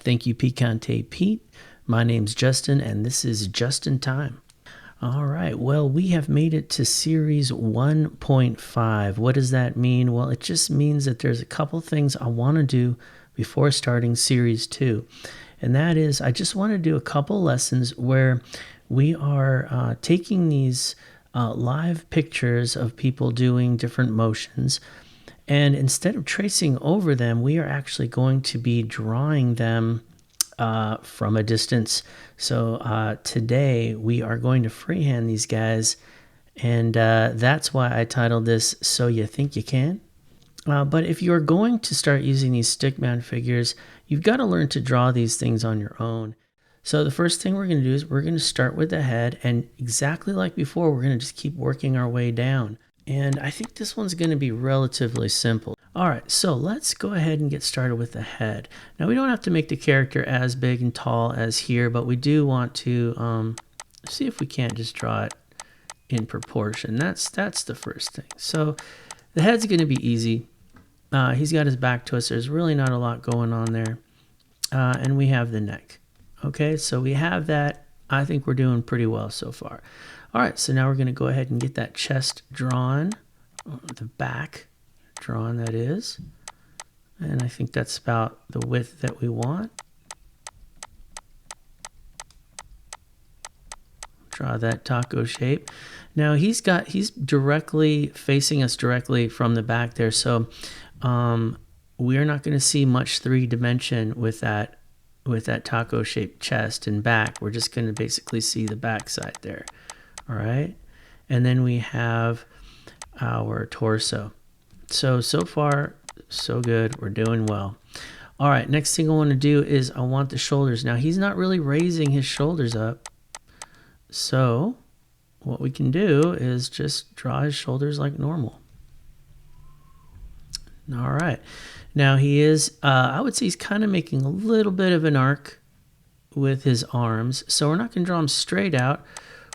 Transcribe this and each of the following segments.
Thank you, Picante Pete. My name's Justin, and this is Just in Time. All right, well, we have made it to series 1.5. What does that mean? Well, it just means that there's a couple things I want to do before starting series 2. And that is, I just want to do a couple lessons where we are taking these live pictures of people doing different motions. And instead of tracing over them, we are actually going to be drawing them from a distance. So today we are going to freehand these guys, and that's why I titled this So You Think You Can. But if you're going to start using these stickman figures, you've got to learn to draw these things on your own. So the first thing we're going to do is we're going to start with the head, and exactly like before, we're going to just keep working our way down. And I think this one's going to be relatively simple. All right, so let's go ahead and get started with the head. Now, we don't have to make the character as big and tall as here, but we do want to see if we can't just draw it in proportion. That's the first thing. So the head's going to be easy. He's got his back to us. There's really not a lot going on there. And we have the neck. Okay, so we have that. I think we're doing pretty well so far. All right, so now we're going to go ahead and get that chest drawn, the back drawn, that is. And I think that's about the width that we want. Draw that taco shape. Now he's directly facing us directly from the back there, so we're not going to see much three-dimension with that taco shaped chest and back. We're just going to basically see the back side there. All right, and then we have our torso. So far, so good. We're doing well. All right, next thing I want to do is I want the shoulders. Now, he's not really raising his shoulders up. So what we can do is just draw his shoulders like normal. All right. Now, he is, I would say he's kind of making a little bit of an arc with his arms. So we're not going to draw him straight out.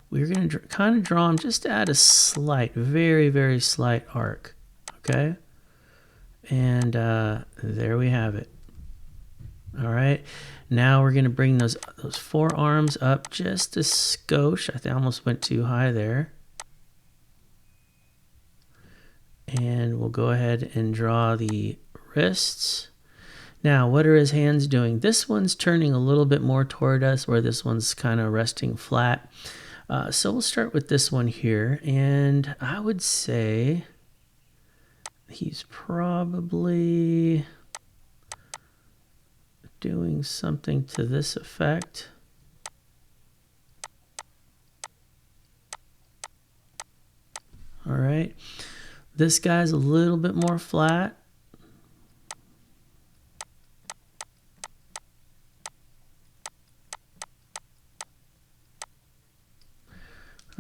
We're going to kind of draw him just to add a slight, very, very slight arc. Okay? And there we have it. All right. Now we're going to bring those forearms up just a skosh. I almost went too high there. And we'll go ahead and draw the wrists. Now, what are his hands doing? This one's turning a little bit more toward us, where this one's kind of resting flat. So we'll start with this one here, and I would say he's probably doing something to this effect. All right. This guy's a little bit more flat.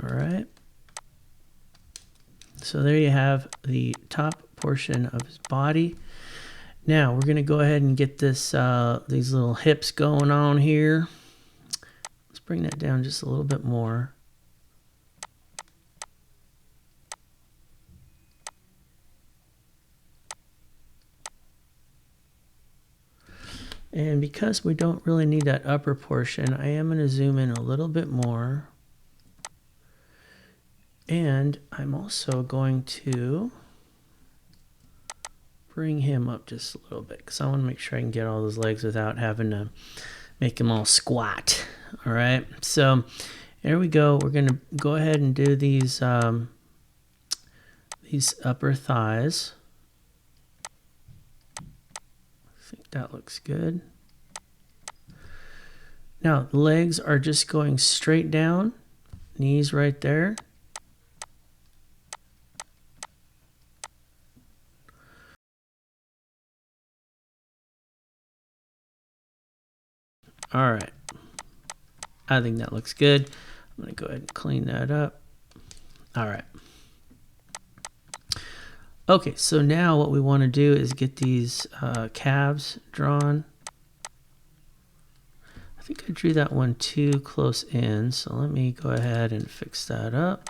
All right. So there you have the top portion of his body. Now we're going to go ahead and get this these little hips going on here. Let's bring that down just a little bit more. And because we don't really need that upper portion, I am going to zoom in a little bit more. And I'm also going to bring him up just a little bit because I want to make sure I can get all those legs without having to make him all squat. All right, so there we go. We're going to go ahead and do these upper thighs. I think that looks good. Now, the legs are just going straight down, knees right there. All right, I think that looks good. I'm going to go ahead and clean that up. All right. Okay, so now what we want to do is get these calves drawn. I think I drew that one too close in, so let me go ahead and fix that up.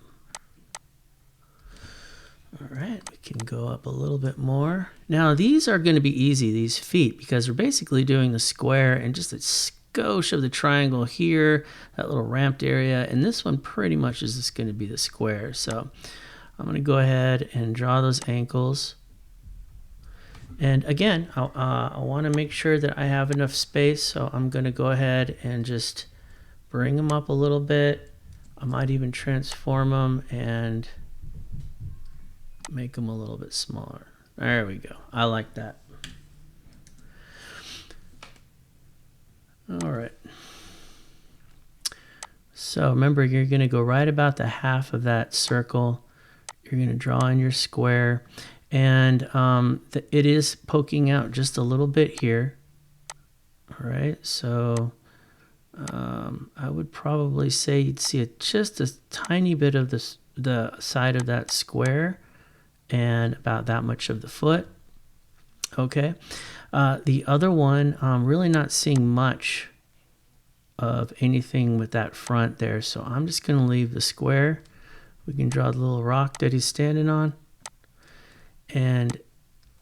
All right, we can go up a little bit more. Now these are going to be easy, these feet, because we're basically doing the square and just a skosh of the triangle here, that little ramped area, and this one pretty much is just going to be the square. So I'm going to go ahead and draw those ankles. And again, I want to make sure that I have enough space, so I'm going to go ahead and just bring them up a little bit. I might even transform them and make them a little bit smaller. There we go. I like that. All right. So remember, you're going to go right about the half of that circle. You're going to draw in your square. And it is poking out just a little bit here. All right. So I would probably say you'd see just a tiny bit of the side of that square and about that much of the foot. Okay. The other one, I'm really not seeing much of anything with that front there. So I'm just going to leave the square. We can draw the little rock that he's standing on. And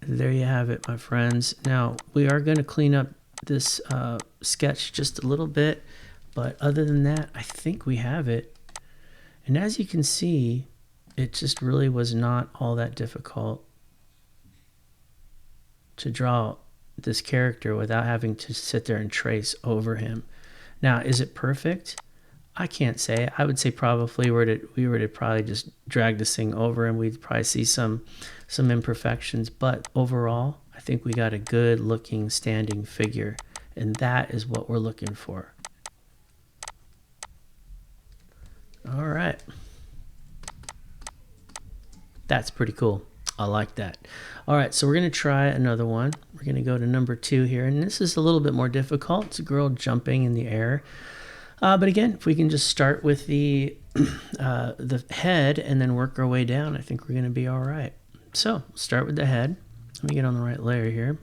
there you have it, my friends. Now, we are going to clean up this sketch just a little bit. But other than that, I think we have it. And as you can see, it just really was not all that difficult to draw this character without having to sit there and trace over him. Now, is it perfect? I can't say. I would say probably we were to probably just drag this thing over and we'd probably see some imperfections. But overall, I think we got a good looking standing figure. And that is what we're looking for. All right. That's pretty cool. I like that. All right, so we're going to try another one. We're going to go to number 2 here, and this is a little bit more difficult. It's a girl jumping in the air. But again, if we can just start with the head and then work our way down, I think we're going to be all right. So start with the head. Let me get on the right layer here.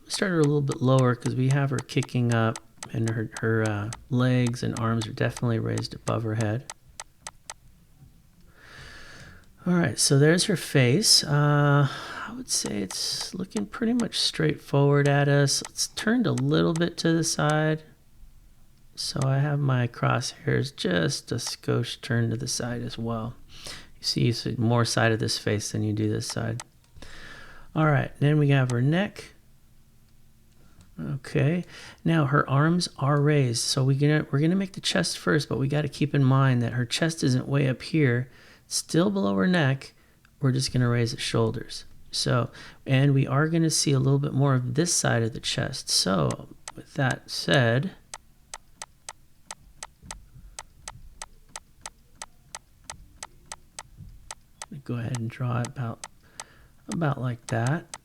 Start her a little bit lower because we have her kicking up, and her legs and arms are definitely raised above her head. All right, so there's her face. I would say it's looking pretty much straightforward at us. It's turned a little bit to the side. So I have my crosshairs just a skosh turned to the side as well. You see more side of this face than you do this side. All right, then we have her neck. Okay, now her arms are raised. So we're gonna make the chest first, but we got to keep in mind that her chest isn't way up here. Still below her neck. We're just going to raise the shoulders. So, and we are going to see a little bit more of this side of the chest. So, with that said, go ahead and draw it about like that.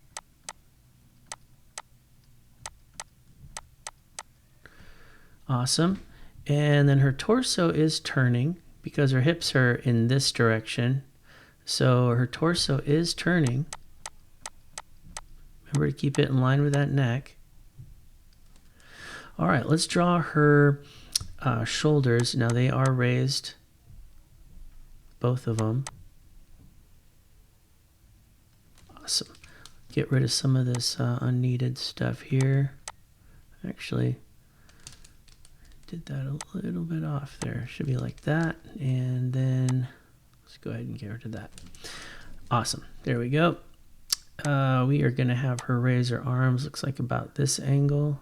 Awesome. And then her torso is turning because her hips are in this direction. So her torso is turning. Remember to keep it in line with that neck. All right, let's draw her shoulders. Now they are raised, both of them. Awesome. Get rid of some of this unneeded stuff here. Actually, did that a little bit off there. Should be like that. And then let's go ahead and get rid of that. Awesome. There we go. We are going to have her raise her arms. Looks like about this angle.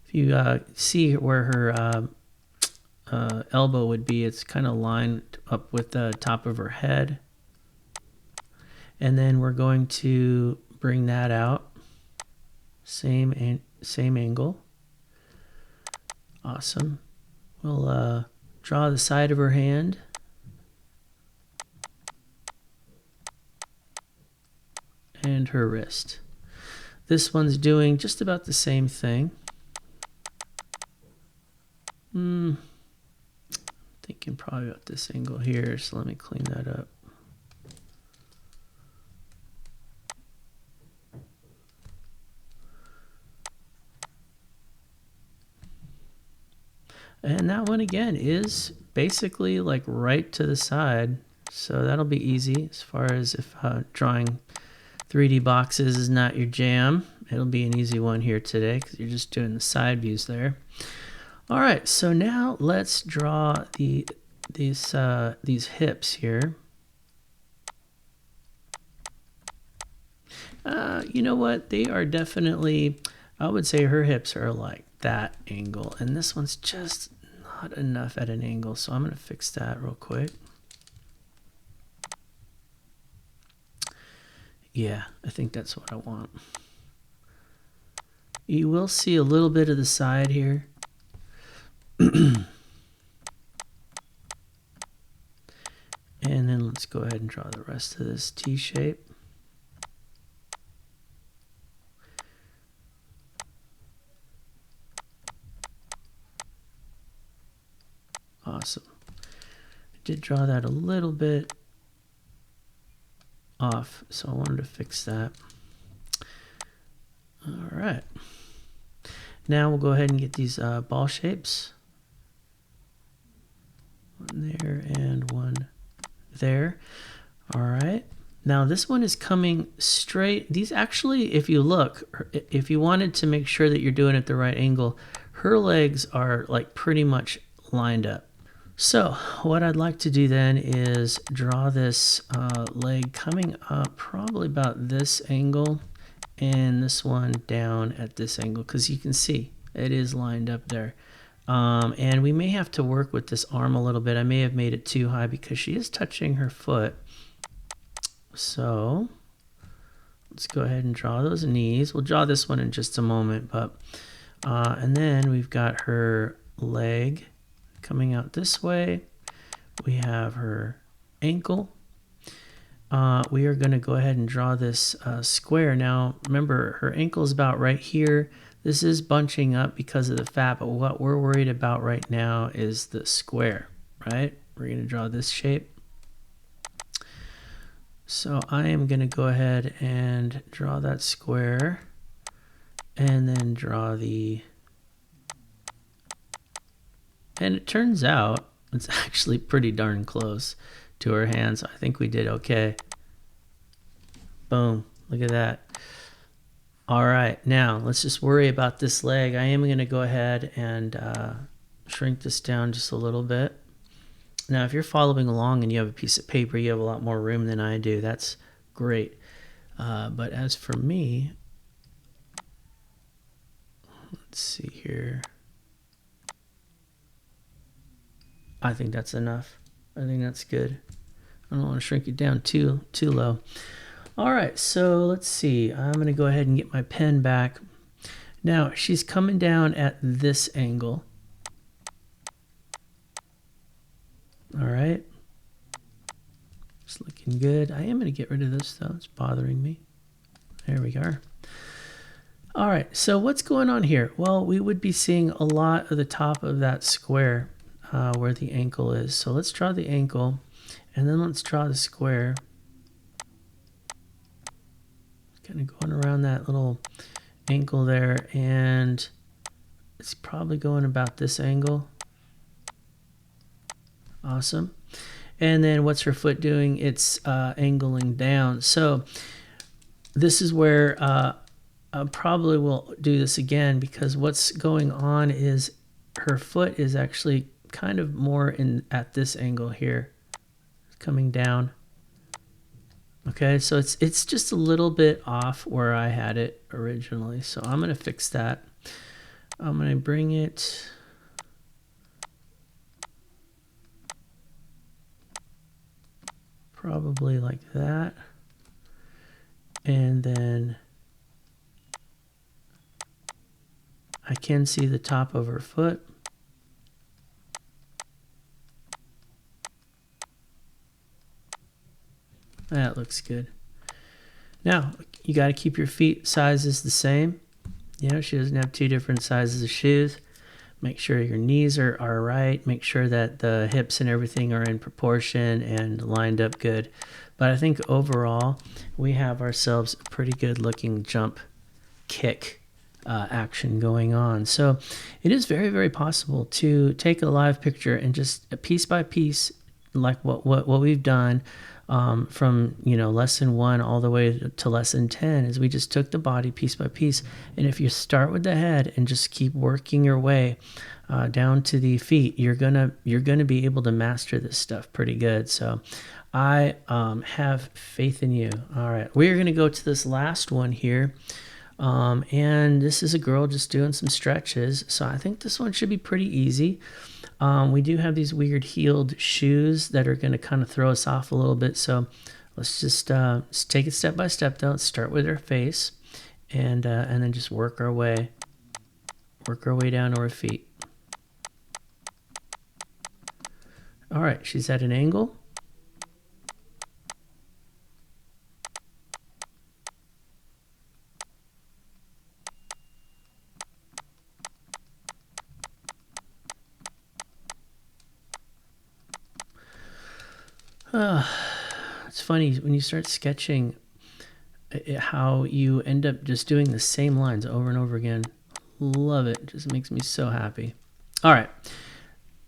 If you see where her elbow would be, it's kind of lined up with the top of her head. And then we're going to bring that out. Same angle. Awesome. We'll draw the side of her hand. And her wrist. This one's doing just about the same thing. Thinking probably about this angle here, so let me clean that up. And that one again is basically like right to the side. So that'll be easy as far as if drawing 3D boxes is not your jam. It'll be an easy one here today because you're just doing the side views there. All right, so now let's draw these hips here. You know what? They are definitely, I would say her hips are like that angle, and this one's just not enough at an angle, so I'm going to fix that real quick. Yeah, I think that's what I want. You will see a little bit of the side here. And then let's go ahead and draw the rest of this T shape. Awesome. I did draw that a little bit off, so I wanted to fix that. All right. Now we'll go ahead and get these ball shapes. One there and one there. All right. Now this one is coming straight. These actually, if you look, if you wanted to make sure that you're doing it the right angle, her legs are like pretty much lined up. So what I'd like to do then is draw this leg coming up probably about this angle and this one down at this angle, because you can see it is lined up there. And we may have to work with this arm a little bit. I may have made it too high because she is touching her foot. So let's go ahead and draw those knees. We'll draw this one in just a moment, but and then we've got her leg coming out this way. We have her ankle. We are going to go ahead and draw this square. Now, remember, her ankle is about right here. This is bunching up because of the fat, but what we're worried about right now is the square, right? We're going to draw this shape. So I am going to go ahead and draw that square and then draw the... And it turns out it's actually pretty darn close to her hands. I think we did okay. Boom. Look at that. All right. Now let's just worry about this leg. I am going to go ahead and shrink this down just a little bit. Now, if you're following along and you have a piece of paper, you have a lot more room than I do. That's great. But as for me, let's see here. I think that's enough. I think that's good. I don't want to shrink it down too low. All right, so let's see. I'm going to go ahead and get my pen back. Now, she's coming down at this angle. All right. It's looking good. I am going to get rid of this, though. It's bothering me. There we go. All right, so what's going on here? Well, we would be seeing a lot of the top of that square where the ankle is. So let's draw the ankle, and then let's draw the square. Kind of going around that little ankle there, and it's probably going about this angle. Awesome. And then what's her foot doing? It's angling down. So this is where I probably will do this again, because what's going on is her foot is actually kind of more in at this angle here, coming down. Okay, so it's just a little bit off where I had it originally. So I'm going to fix that. I'm going to bring it probably like that. And then I can see the top of her foot. That looks good. Now, you got to keep your feet sizes the same. You know, she doesn't have two different sizes of shoes. Make sure your knees are right. Make sure that the hips and everything are in proportion and lined up good. But I think overall, we have ourselves a pretty good looking jump kick action going on. So it is very, very possible to take a live picture and just piece by piece, like what we've done, from lesson 1 all the way to lesson 10, is we just took the body piece by piece. And if you start with the head and just keep working your way down to the feet, you're gonna be able to master this stuff pretty good. So I have faith in you. All right, we're going to go to this last one here. And this is a girl just doing some stretches. So I think this one should be pretty easy. We do have these weird heeled shoes that are going to kind of throw us off a little bit. So let's just take it step by step though. Let's start with her face and then just work our way down to her feet. All right, she's at an angle. It's funny when you start sketching how you end up just doing the same lines over and over again. Love it. Just makes me so happy. All right.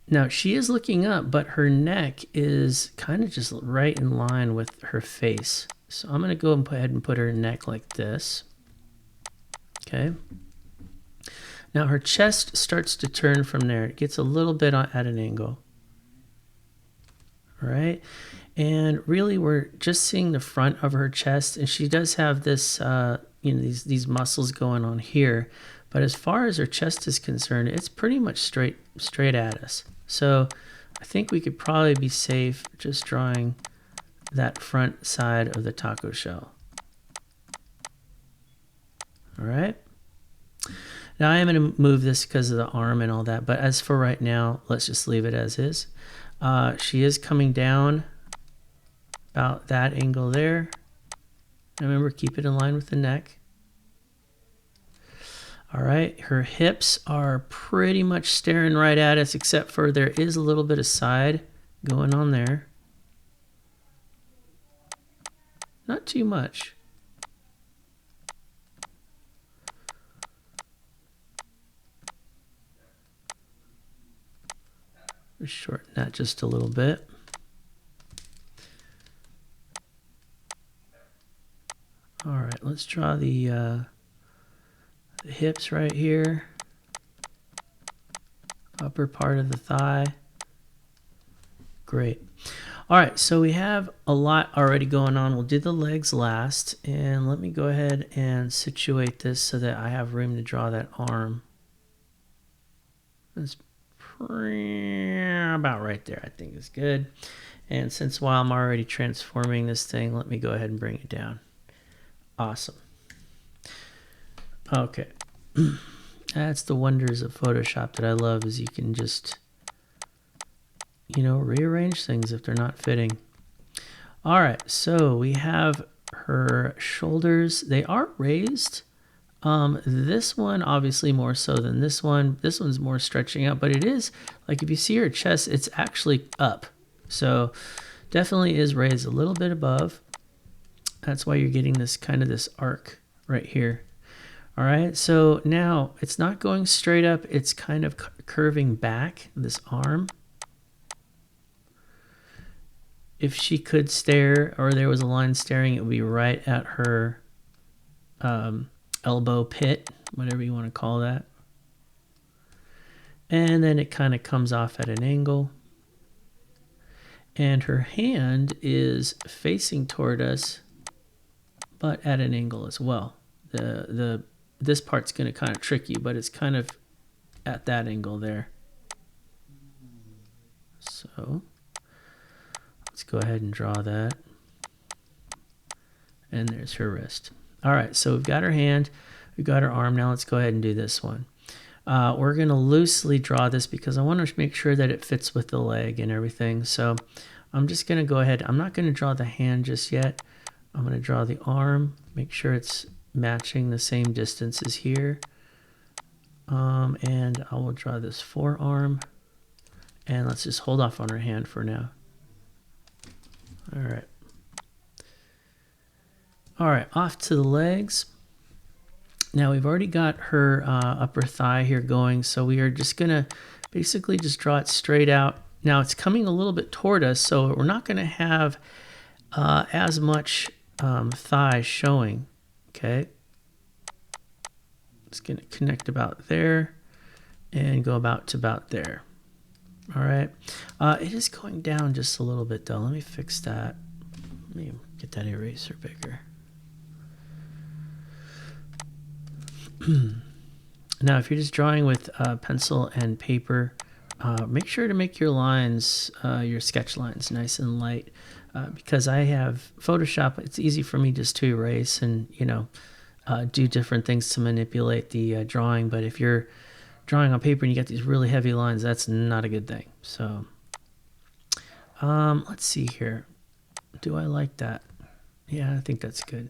Now she is looking up, but her neck is kind of just right in line with her face. So I'm going to go ahead and put her neck like this. Okay. Now her chest starts to turn from there. It gets a little bit at an angle. All right. And really we're just seeing the front of her chest, and she does have this, these muscles going on here. But as far as her chest is concerned, it's pretty much straight at us. So I think we could probably be safe just drawing that front side of the taco shell. All right. Now I am going to move this because of the arm and all that, but as for right now, let's just leave it as is. She is coming down about that angle there. Remember, keep it in line with the neck. All right, her hips are pretty much staring right at us, except for there is a little bit of side going on there. Not too much. Shorten that just a little bit. All right, let's draw the hips right here. Upper part of the thigh. Great. All right, so we have a lot already going on. We'll do the legs last, and let me go ahead and situate this so that I have room to draw that arm. That's about right there, I think is good. And since while I'm already transforming this thing, let me go ahead and bring it down. Awesome. Okay. That's the wonders of Photoshop that I love, is you can just, rearrange things if they're not fitting. All right, so we have her shoulders. They are raised. This one obviously more so than this one. This one's more stretching out, but it is, like, if you see her chest, it's actually up. So definitely is raised a little bit above. That's why you're getting this kind of this arc right here. All right, so now it's not going straight up. It's kind of curving back, this arm. If she could stare, or there was a line staring, it would be right at her elbow pit, whatever you want to call that. And then it kind of comes off at an angle. And her hand is facing toward us, but at an angle as well. This part's going to kind of trick you, but it's kind of at that angle there. So let's go ahead and draw that. And there's her wrist. All right, so we've got her hand, we've got her arm. Now let's go ahead and do this one. We're going to loosely draw this because I want to make sure that it fits with the leg and everything. So I'm just going to go ahead. I'm not going to draw the hand just yet. I'm going to draw the arm, make sure it's matching the same distance as here. And I will draw this forearm. And let's just hold off on her hand for now. All right. All right, off to the legs. Now we've already got her upper thigh here going, so we are just gonna basically just draw it straight out. Now it's coming a little bit toward us, so we're not gonna have as much thigh showing, okay? It's gonna connect about there and go about to about there. All right, it is going down just a little bit though. Let me fix that. Let me get that eraser bigger. Now, if you're just drawing with pencil and paper, make sure to make your lines, your sketch lines, nice and light, because I have Photoshop. It's easy for me just to erase and, you know, do different things to manipulate the drawing. But if you're drawing on paper and you get these really heavy lines, that's not a good thing. So let's see here. Do I like that? Yeah, I think that's good.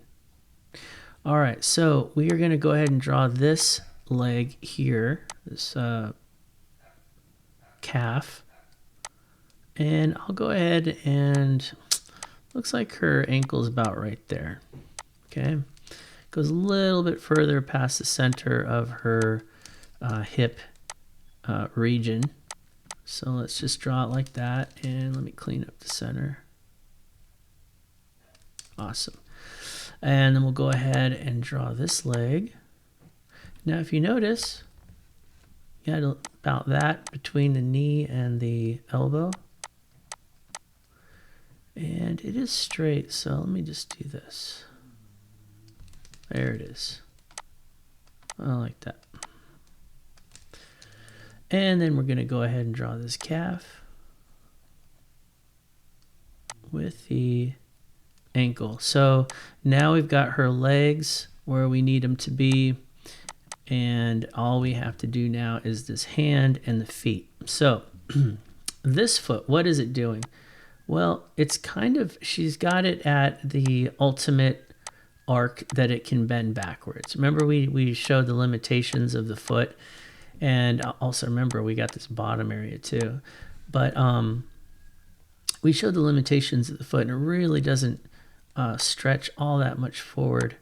All right, so we are going to go ahead and draw this leg here, this calf. And I'll go ahead and looks like her ankle's about right there. Okay, goes a little bit further past the center of her hip region. So let's just draw it like that, and let me clean up the center. Awesome. And then we'll go ahead and draw this leg. Now, if you notice, you got about that between the knee and the elbow. And it is straight, so let me just do this. There it is. I like that. And then we're going to go ahead and draw this calf with the ankle. So now we've got her legs where we need them to be, and all we have to do now is this hand and the feet. So this foot, what is it doing? Well, it's kind of, she's got it at the ultimate arc that it can bend backwards. Remember we showed the limitations of the foot, and also remember we got this bottom area too, but we showed the limitations of the foot, and it really doesn't stretch all that much forward,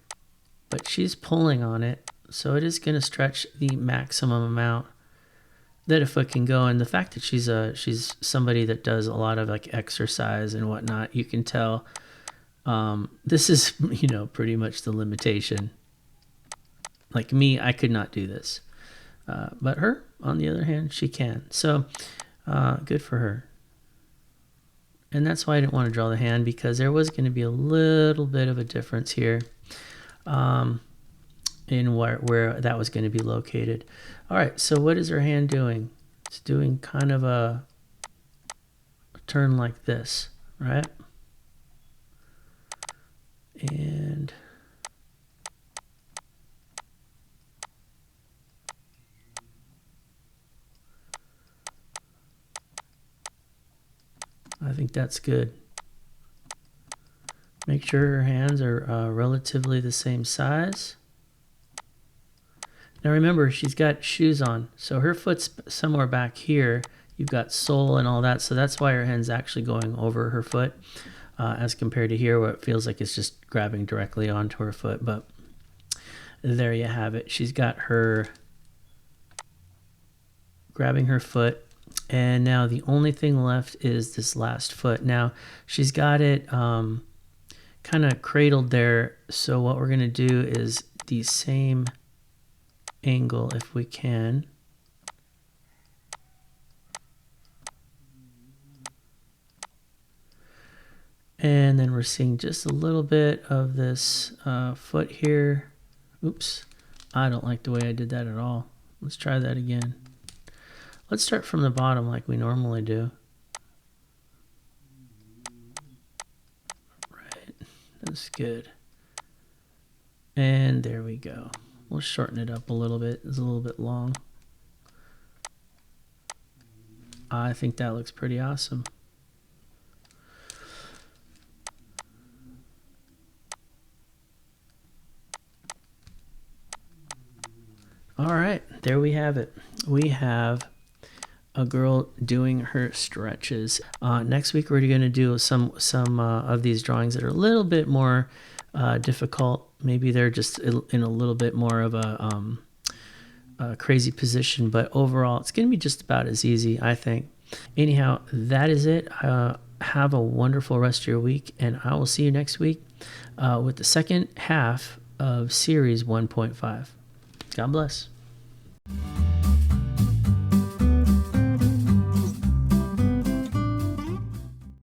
but she's pulling on it, so it is going to stretch the maximum amount that a foot can go. And the fact that she's somebody that does a lot of like exercise and whatnot, you can tell this is, you know, pretty much the limitation. Like me, I could not do this, but her, on the other hand, she can. So good for her. And that's why I didn't want to draw the hand, because there was going to be a little bit of a difference here in where that was going to be located. All right, so what is her hand doing? It's doing kind of a turn like this, right? And I think that's good. Make sure her hands are relatively the same size. Now remember, she's got shoes on, so her foot's somewhere back here. You've got sole and all that, so that's why her hand's actually going over her foot, as compared to here where it feels like it's just grabbing directly onto her foot. But there you have it. She's got her grabbing her foot, and now the only thing left is this last foot. Now she's got it kind of cradled there, so what we're going to do is the same angle if we can. And then we're seeing just a little bit of this foot here. Oops, I don't like the way I did that at all. Let's try that again. Let's start from the bottom like we normally do. Right, that's good. And there we go. We'll shorten it up a little bit. It's a little bit long. I think that looks pretty awesome. All right, there we have it. We have a girl doing her stretches. Next week we're going to do some of these drawings that are a little bit more difficult. Maybe they're just in a little bit more of a crazy position, but overall it's going to be just about as easy, I think. Anyhow, that is it. Have a wonderful rest of your week, and I will see you next week with the second half of Series 1.5. God bless.